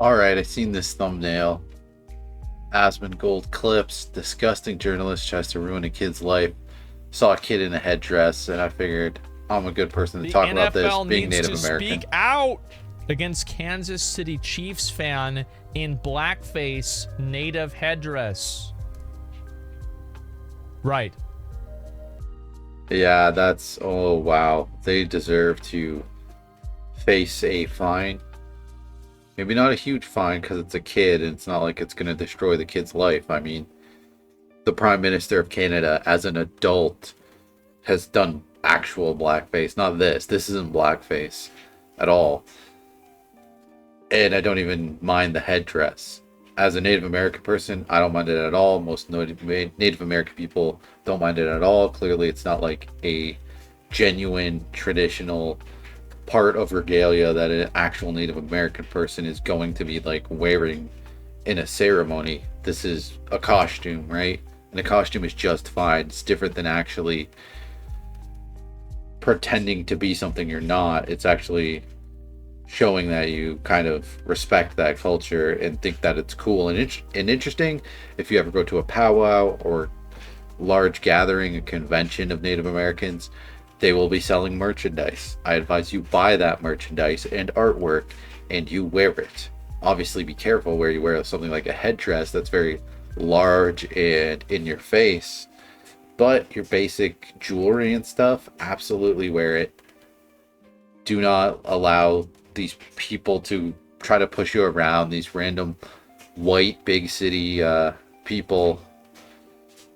All right, I seen this thumbnail. Asmongold clips. Disgusting journalist tries to ruin a kid's life. Saw a kid in a headsdress, and I figured I'm a good person to The talk about this, NFL being needs Native to American. speak out against Kansas City Chiefs fan in blackface native headdress. Right. Yeah, that's oh wow. They deserve to face a fine. Maybe not a huge fine because it's a kid and it's not like it's going to destroy the kid's life. I mean, the Prime Minister of Canada, as an adult, has done actual blackface. Not this. This isn't blackface at all. And I don't even mind the headdress. As a Native American person, I don't mind it at all. Most Native American people don't mind it at all. Clearly, it's not like a genuine traditional part of regalia that an actual Native American person is going to be like wearing in a ceremony. This is a costume, right? And a costume is just fine. It's different than actually pretending to be something you're not. It's actually showing that you kind of respect that culture and think that it's cool and interesting. If you ever go to a powwow or large gathering, a convention of Native Americans, they will be selling merchandise. I advise you buy that merchandise and artwork and you wear it. Obviously, be careful where you wear something like a headdress that's very large and in your face. But your basic jewelry and stuff, absolutely wear it. Do not allow these people to try to push you around, these random white big city people,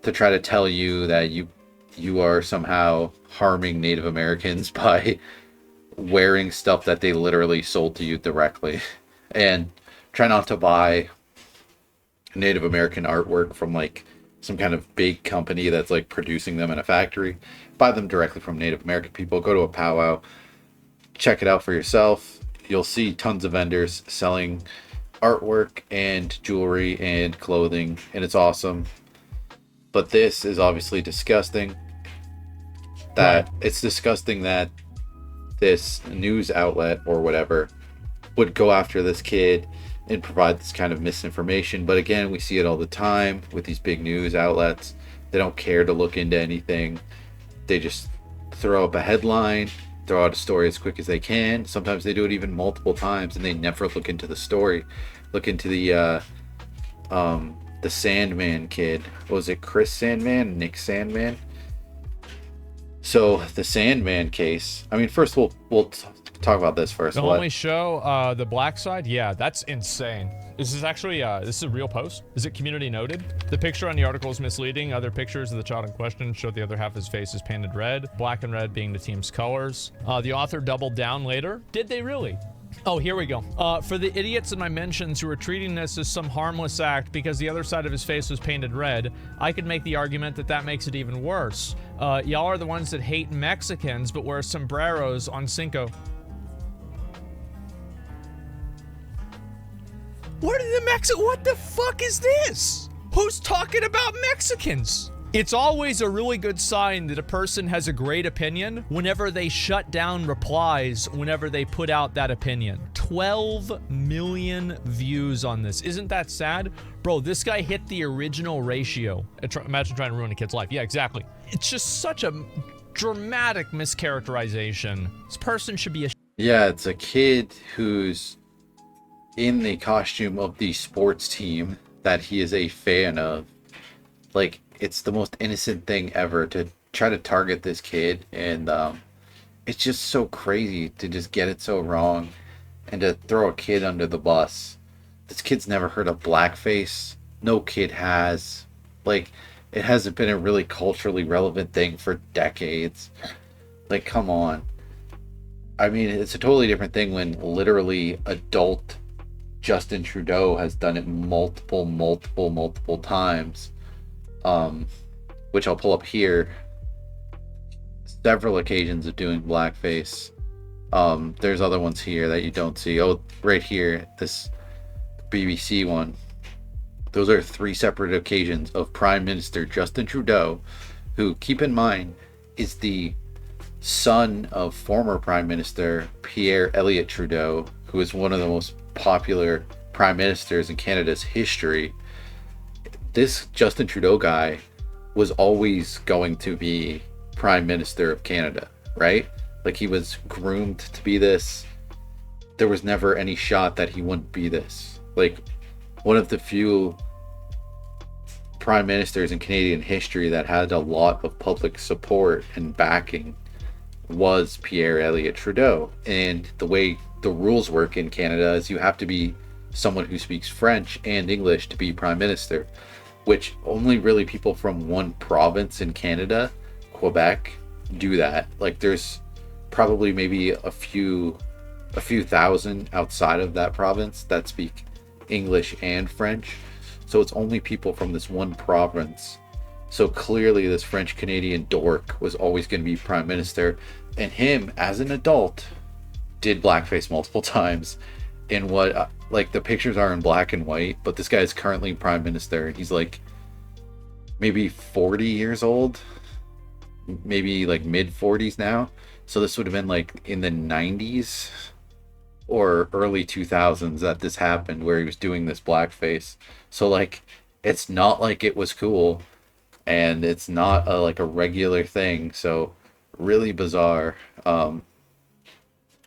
to try to tell you that you are somehow harming Native Americans by wearing stuff that they literally sold to you directly. And try not to buy Native American artwork from like some kind of big company that's like producing them in a factory. Buy them directly from Native American people. Go to a powwow, check it out for yourself. You'll see tons of vendors selling artwork and jewelry and clothing, and it's awesome. But this is obviously disgusting. Right. That it's disgusting that this news outlet or whatever would go after this kid and provide this kind of misinformation. But again, we see it all the time with these big news outlets. They don't care to look into anything. They just throw up a headline, throw out a story as quick as they can. Sometimes they do it even multiple times and they never look into the story. Look into the Sandman kid. Was it Chris Sandman? Nick Sandman? So the Sandman case. I mean, first we'll talk about this first. The What? only show, the black side? Yeah, that's insane. This is actually, this is a real post. Is it community noted? The picture on the article is misleading. Other pictures of the child in question show the other half of his face is painted red, black and red being the team's colors. The author doubled down later. Did they really? Oh, here we go. For the idiots in my mentions who are treating this as some harmless act because the other side of his face was painted red, I could make the argument that that makes it even worse. Y'all are the ones that hate Mexicans but wear sombreros on Cinco. What the fuck is this? Who's talking about Mexicans? It's always a really good sign that a person has a great opinion whenever they shut down replies whenever they put out that opinion. 12 million views on this. Isn't that sad? Bro, this guy hit the original ratio. Imagine trying to ruin a kid's life. Yeah, exactly. It's just such a dramatic mischaracterization. This person should be a Yeah, it's a kid who's in the costume of the sports team that he is a fan of. Like, it's the most innocent thing ever to try to target this kid, and it's just so crazy to just get it so wrong and to throw a kid under the bus. This kid's never heard of blackface. No kid has. Like, it hasn't been a really culturally relevant thing for decades. Like, come on. I mean, it's a totally different thing when literally adult Justin Trudeau has done it multiple times. Which I'll pull up here. Several occasions of doing blackface. There's other ones here that you don't see. Oh, right here, this BBC one. Those are three separate occasions of Prime Minister Justin Trudeau, who, keep in mind, is the son of former Prime Minister Pierre Elliott Trudeau, who is one of the most popular prime ministers in Canada's history, this Justin Trudeau guy was always going to be prime minister of Canada, right? Like, he was groomed to be this. There was never any shot that he wouldn't be this. Like, one of the few prime ministers in Canadian history that had a lot of public support and backing was Pierre Elliott Trudeau. And the way the rules work in Canada is you have to be someone who speaks French and English to be prime minister, which only really people from one province in Canada, Quebec, do that. Like, there's probably maybe a few thousand outside of that province that speak English and French. So it's only people from this one province. So clearly this French Canadian dork was always going to be prime minister, and him as an adult did blackface multiple times in what like the pictures are in black and white, but this guy is currently prime minister. He's like maybe 40 years old, maybe like mid 40s now. So this would have been like in the 90s or early 2000s that this happened, where he was doing this blackface. So like, it's not like it was cool, and it's not like a regular thing. So really bizarre. And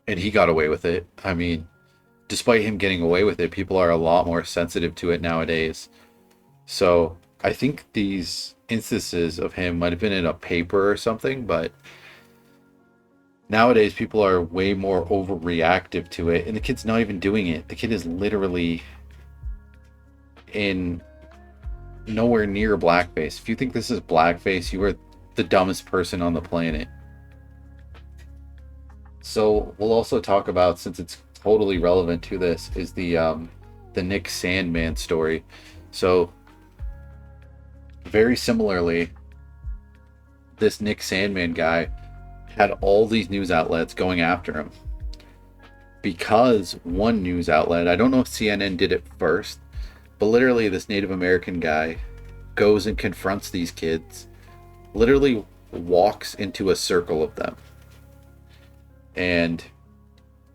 he got away with it. I mean, despite him getting away with it, people are a lot more sensitive to it nowadays. So I think these instances of him might have been in a paper or something, but nowadays people are way more overreactive to it, and the kid's not even doing it. The kid is literally in nowhere near blackface. If you think this is blackface, you are the dumbest person on the planet. So we'll also talk about, since it's totally relevant to this, is the Nick Sandmann story. So very similarly, this Nick Sandmann guy had all these news outlets going after him because one news outlet, I don't know if CNN did it first, but literally this Native American guy goes and confronts these kids, literally walks into a circle of them and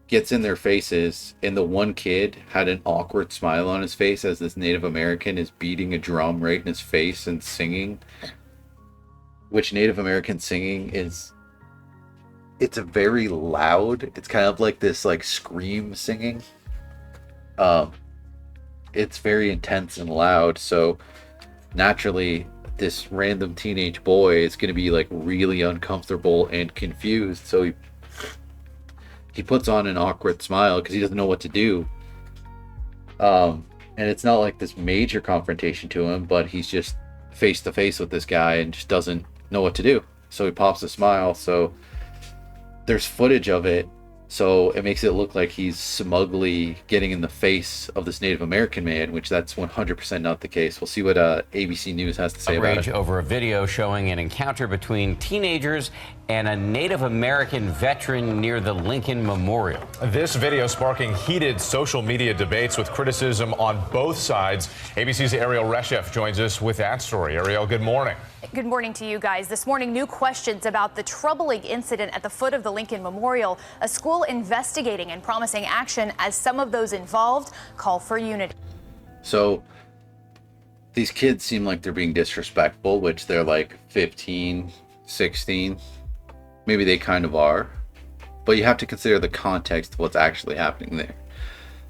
gets in their faces, and the one kid had an awkward smile on his face as this Native American is beating a drum right in his face and singing, which Native American singing is, it's a very loud, it's kind of like this like scream singing. It's very intense and loud, so naturally this random teenage boy is going to be like really uncomfortable and confused, so he puts on an awkward smile because he doesn't know what to do. And it's not like this major confrontation to him, but he's just face to face with this guy and just doesn't know what to do. So he pops a smile. So there's footage of it. So it makes it look like he's smugly getting in the face of this Native American man, which that's 100% not the case. We'll see what ABC News has to say about it. Over a video showing an encounter between teenagers and a Native American veteran near the Lincoln Memorial. This video sparking heated social media debates with criticism on both sides. ABC's Ariel Reshef joins us with that story. Ariel, good morning. Good morning to you guys. This morning, new questions about the troubling incident at the foot of the Lincoln Memorial. A school investigating and promising action as some of those involved call for unity. So these kids seem like they're being disrespectful, which they're like 15, 16. Maybe they kind of are. But you have to consider the context of what's actually happening there.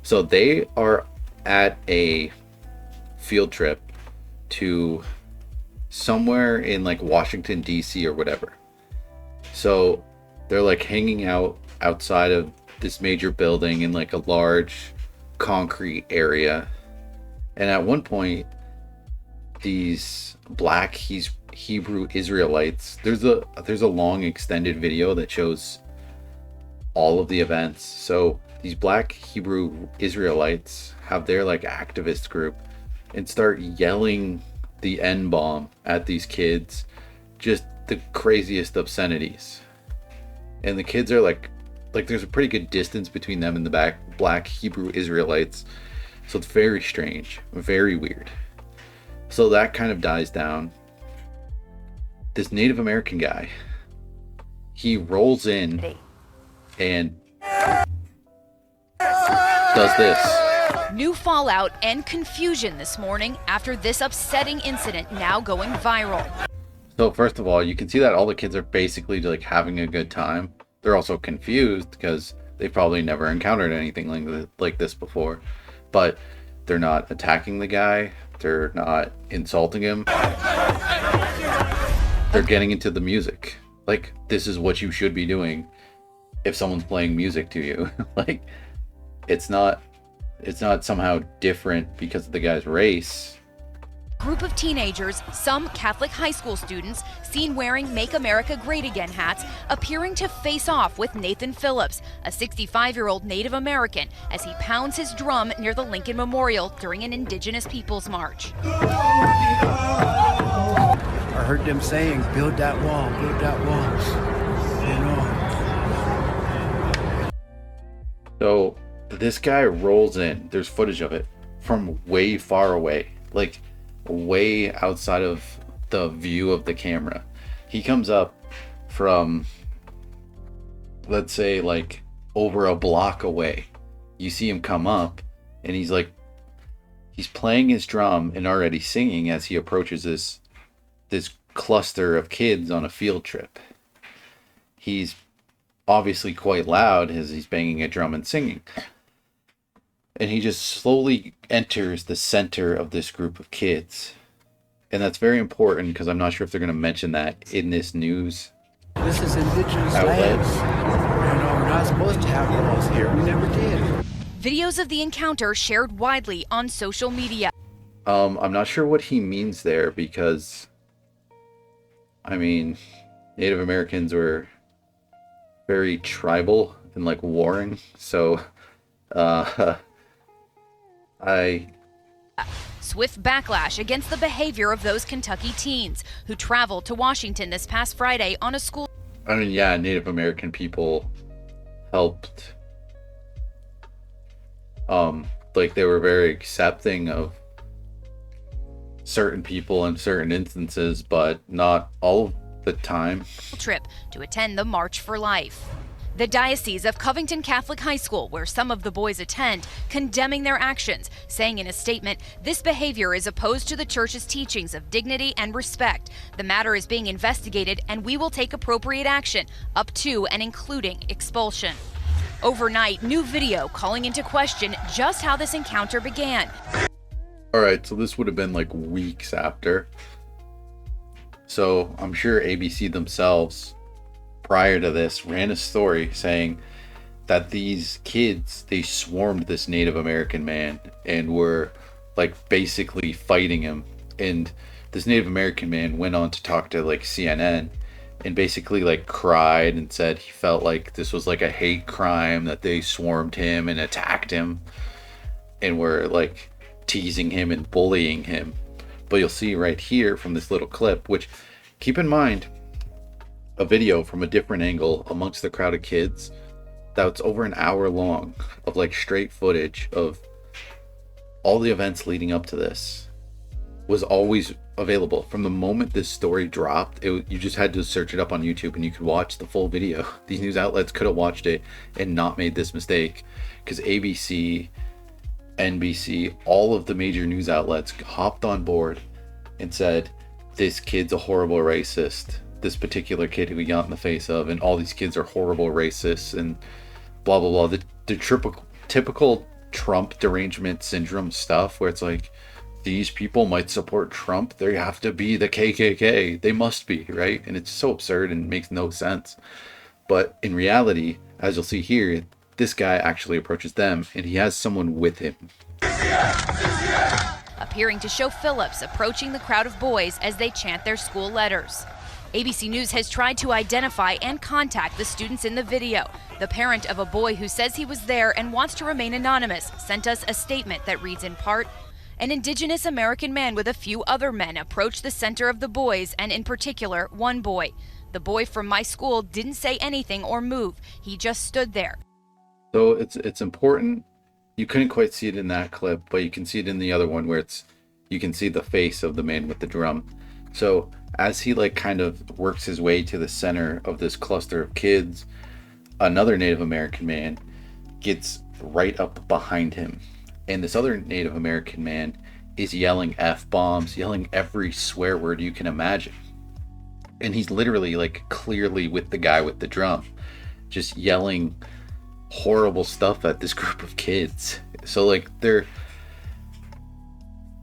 So they are at a field trip to somewhere in like Washington, D.C. or whatever. So they're like hanging out outside of this major building in like a large concrete area. And at one point, these black Hebrew Israelites, there's a long extended video that shows all of the events. So these black Hebrew Israelites have their like activist group and start yelling the N-bomb at these kids, just the craziest obscenities. And the kids are like there's a pretty good distance between them and the black Hebrew Israelites. So it's very strange, very weird. So that kind of dies down. This Native American guy, he rolls in and does this. New fallout and confusion this morning after this upsetting incident now going viral. So first of all, you can see that all the kids are basically like having a good time. They're also confused because they probably never encountered anything like this before. But they're not attacking the guy. They're not insulting him. They're getting into the music. Like, this is what you should be doing if someone's playing music to you. Like, it's not somehow different because of the guy's race. Group of teenagers, some Catholic high school students, seen wearing Make America Great Again hats, appearing to face off with Nathan Phillips, a 65-year-old Native American, as he pounds his drum near the Lincoln Memorial during an Indigenous Peoples March. I heard them saying, build that wall, you know. So this guy rolls in. There's footage of it from way far away, like way outside of the view of the camera. He comes up from, let's say, like over a block away. You see him come up and he's playing his drum and already singing as he approaches this cluster of kids on a field trip. He's obviously quite loud as he's banging a drum and singing. And he just slowly enters the center of this group of kids. And that's very important because I'm not sure if they're going to mention that in this news. This is Indigenous lands. You know, we're not supposed to have walls here. We never did. Videos of the encounter shared widely on social media. I'm not sure what he means there because, I mean, Native Americans were very tribal and like warring. So, Swift backlash against the behavior of those Kentucky teens who traveled to Washington this past Friday on a school. I mean, yeah, Native American people helped. Like they were very accepting of certain people in certain instances, but not all the time. Trip to attend the March for Life. The Diocese of Covington Catholic High School, where some of the boys attend, condemning their actions, saying in a statement, this behavior is opposed to the church's teachings of dignity and respect. The matter is being investigated and we will take appropriate action, up to and including expulsion. Overnight, new video calling into question just how this encounter began. All right, so this would have been like weeks after. So I'm sure ABC themselves, prior to this, ran a story saying that these kids, they swarmed this Native American man and were like basically fighting him. And this Native American man went on to talk to like CNN and basically like cried and said he felt like this was like a hate crime, that they swarmed him and attacked him and were like teasing him and bullying him. But you'll see right here from this little clip, which, keep in mind, a video from a different angle amongst the crowd of kids that's over an hour long of like straight footage of all the events leading up to this was always available. From the moment this story dropped, you just had to search it up on YouTube and you could watch the full video. These news outlets could have watched it and not made this mistake, because ABC, NBC, all of the major news outlets hopped on board and said, this kid's a horrible racist. This particular kid who we got in the face of, and all these kids are horrible racists and blah blah blah. The typical Trump derangement syndrome stuff where it's like, these people might support Trump, they have to be the KKK, they must be, right? And it's so absurd and makes no sense. But in reality, as you'll see here, this guy actually approaches them and he has someone with him. Appearing to show Phillips approaching the crowd of boys as they chant their school letters. ABC News has tried to identify and contact the students in the video. The parent of a boy who says he was there and wants to remain anonymous sent us a statement that reads in part, an Indigenous American man with a few other men approached the center of the boys, and in particular, one boy. The boy from my school didn't say anything or move. He just stood there. So it's important. You couldn't quite see it in that clip, but you can see it in the other one where you can see the face of the man with the drum. So as he like kind of works his way to the center of this cluster of kids, another Native American man gets right up behind him And this other Native American man is yelling F-bombs, yelling every swear word you can imagine. And he's literally like clearly with the guy with the drum, just yelling horrible stuff at this group of kids. So like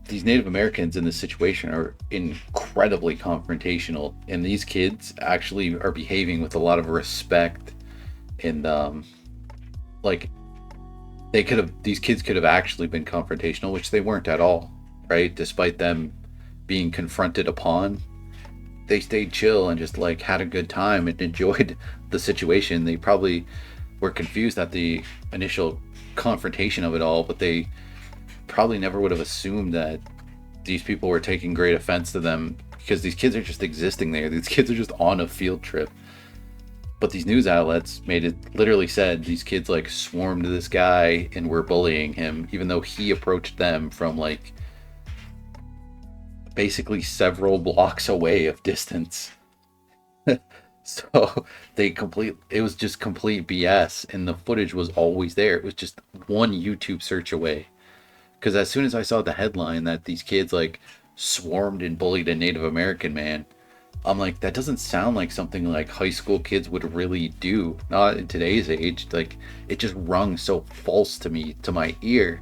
these Native Americans in this situation are incredibly confrontational, and these kids actually are behaving with a lot of respect. And like these kids could have actually been confrontational, which they weren't at all, right? Despite them being confronted upon, they stayed chill and just like had a good time and enjoyed the situation. They probably were confused at the initial confrontation of it all, but they probably never would have assumed that these people were taking great offense to them, because these kids are just existing there. These kids are just on a field trip. But these news outlets literally said these kids like swarmed this guy and were bullying him, even though he approached them from like basically several blocks away of distance. So it was just complete BS, and the footage was always there. It was just one YouTube search away. Because as soon as I saw the headline that these kids like swarmed and bullied a Native American man, I'm like, that doesn't sound like something like high school kids would really do. Not in today's age. Like, it just rung so false to me, to my ear.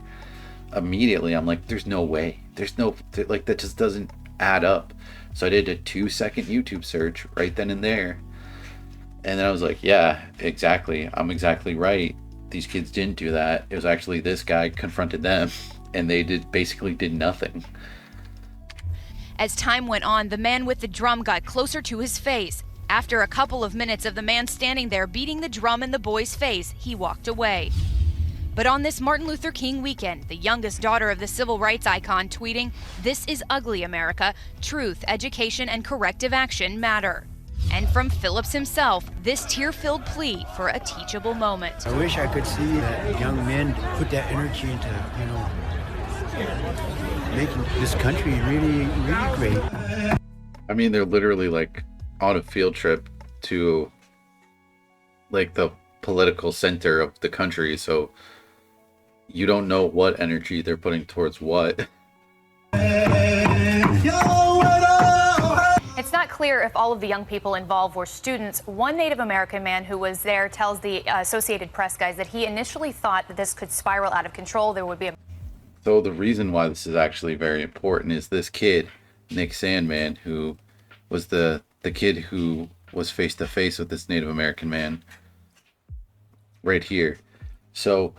Immediately, I'm like, there's no way. There's no, like, that just doesn't add up. So I did a 2-second YouTube search right then and there. And then I was like, yeah, exactly. I'm exactly right. These kids didn't do that. It was actually this guy confronted them, and they basically did nothing. As time went on, the man with the drum got closer to his face. After a couple of minutes of the man standing there beating the drum in the boy's face, he walked away. But on this Martin Luther King weekend, the youngest daughter of the civil rights icon tweeting, "This is ugly, America. Truth, education, and corrective action matter." And from Phillips himself, this tear-filled plea for a teachable moment. I wish I could see that young men put that energy into, making this country really, really great. I mean, they're literally like on a field trip to like the political center of the country, so you don't know what energy they're putting towards what. It's not clear if all of the young people involved were students. One Native American man who was there tells the Associated Press guys that he initially thought that this could spiral out of control. There would be a... So the reason why this is actually very important is this kid, Nick Sandmann, who was the kid who was face to face with this Native American man right here. So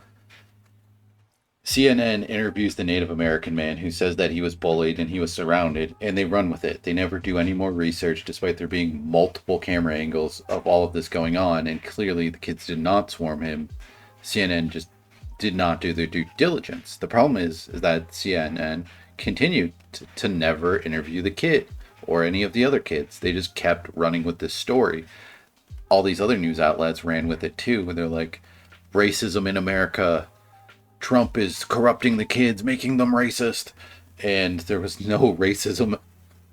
CNN interviews the Native American man who says that he was bullied and he was surrounded, and they run with it. They never do any more research, despite there being multiple camera angles of all of this going on, and clearly the kids did not swarm him. CNN just did not do their due diligence. The problem is that CNN continued to never interview the kid or any of the other kids. They just kept running with this story. All these other news outlets ran with it too, where they're like, racism in America, Trump is corrupting the kids, making them racist. And there was no racism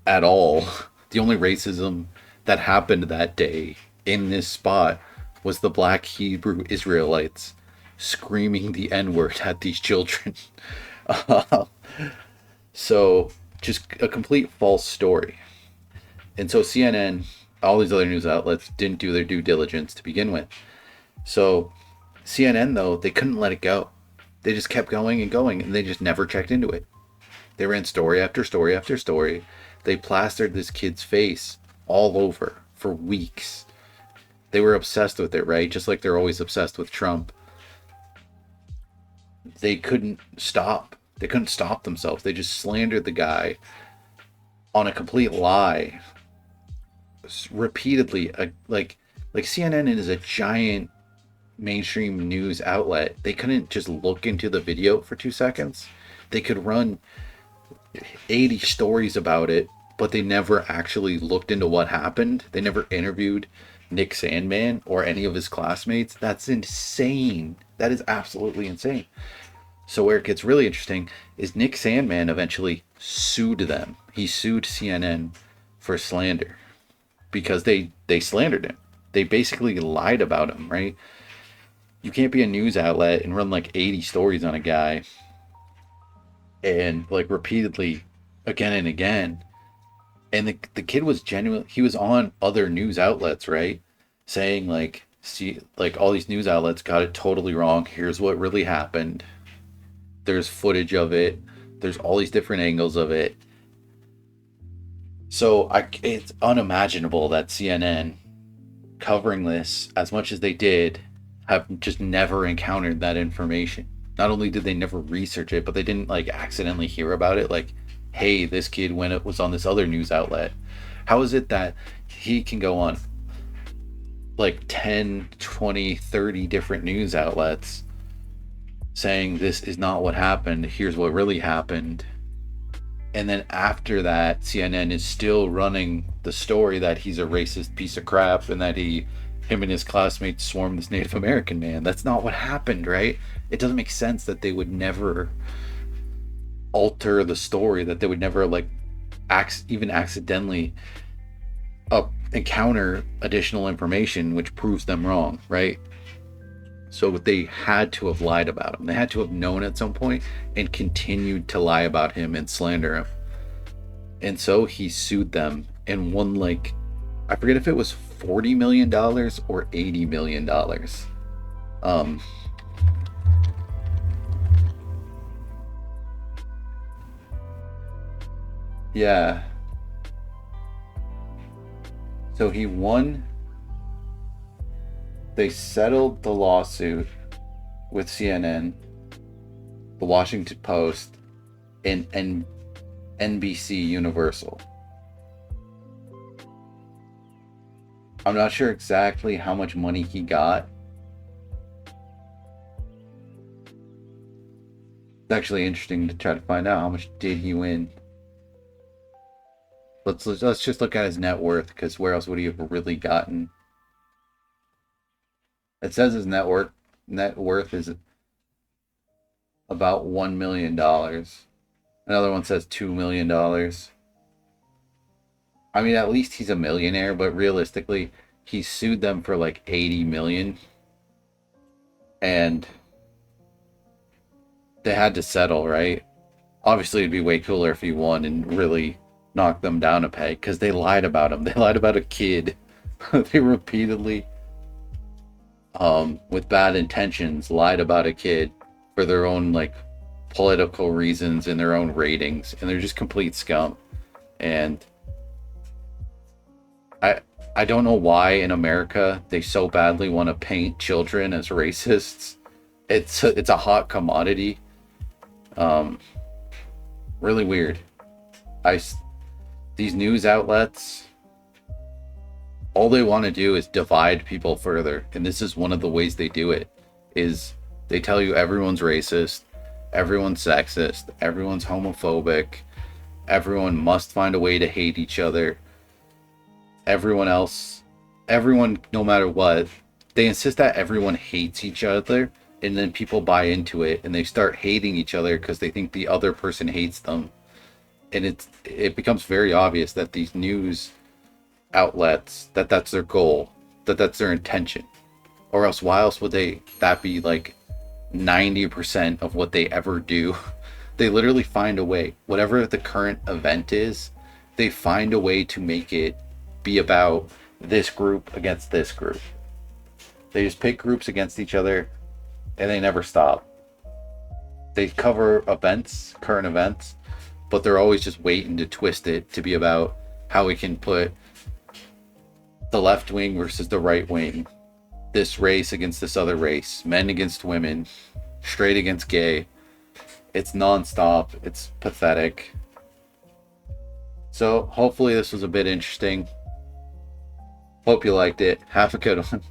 at all. The only racism that happened that day in this spot was the black Hebrew Israelites screaming the N-word at these children. So just a complete false story. And so CNN, all these other news outlets didn't do their due diligence to begin with. So CNN, though, they couldn't let it go. They just kept going and going, and they just never checked into it. They ran story after story after story. They plastered this kid's face all over for weeks. They were obsessed with it, right? Just like they're always obsessed with Trump. They couldn't stop. They couldn't stop themselves. They just slandered the guy on a complete lie repeatedly. Like CNN is a giant mainstream news outlet. They couldn't just look into the video for 2 seconds. They could run 80 stories about it, but they never actually looked into what happened. They never interviewed Nick Sandmann or any of his classmates. That's insane. That is absolutely insane. So where it gets really interesting is Nick Sandmann eventually sued them. He sued CNN for slander because they slandered him. They basically lied about him, right? You can't be a news outlet and run like 80 stories on a guy and like repeatedly again and again. And the kid was genuine. He was on other news outlets, right? Saying like, see, like all these news outlets got it totally wrong. Here's what really happened. There's footage of it. There's all these different angles of it. So it's unimaginable that CNN, covering this as much as they did, have just never encountered that information. Not only did they never research it, but they didn't like accidentally hear about it. Like, hey, this kid when it was on this other news outlet. How is it that he can go on like 10, 20, 30 different news outlets saying this is not what happened, here's what really happened? And then after that, CNN is still running the story that he's a racist piece of crap and that him and his classmates swarmed this Native American man. That's not what happened, right? It doesn't make sense that they would never alter the story, that they would never like even accidentally encounter additional information which proves them wrong, right? So they had to have lied about him. They had to have known at some point and continued to lie about him and slander him. And so he sued them and won, like, I forget if it was $40 million or $80 million. Yeah. So he won. They settled the lawsuit with CNN, the Washington Post, and NBC Universal. I'm not sure exactly how much money he got. It's actually interesting to try to find out how much did he win. Let's just look at his net worth, because where else would he have really gotten? It says his net worth is about $1 million. Another one says $2 million. I mean, at least he's a millionaire, but realistically, he sued them for like 80 million. And they had to settle, right? Obviously, it'd be way cooler if he won and really knocked them down a peg, because they lied about him. They lied about a kid. They repeatedly, with bad intentions, lied about a kid for their own like political reasons and their own ratings, and they're just complete scum. And I don't know why in America they so badly want to paint children as racists. It's a hot commodity. Really weird. These news outlets, all they want to do is divide people further, and this is one of the ways they do it. Is they tell you everyone's racist, everyone's sexist, everyone's homophobic, everyone must find a way to hate each other. Everyone, no matter what, they insist that everyone hates each other, and then people buy into it and they start hating each other because they think the other person hates them. And it becomes very obvious that these news outlets, that's their goal, that's their intention. Or else why else would that be like 90% of what they ever do? They literally find a way, whatever the current event is, they find a way to make it be about this group against this group. They just pick groups against each other and they never stop. They cover current events, but they're always just waiting to twist it to be about how we can put the left wing versus the right wing, this race against this other race, men against women, straight against gay. It's nonstop. It's pathetic. So hopefully this was a bit interesting. Hope you liked it. Have a good one.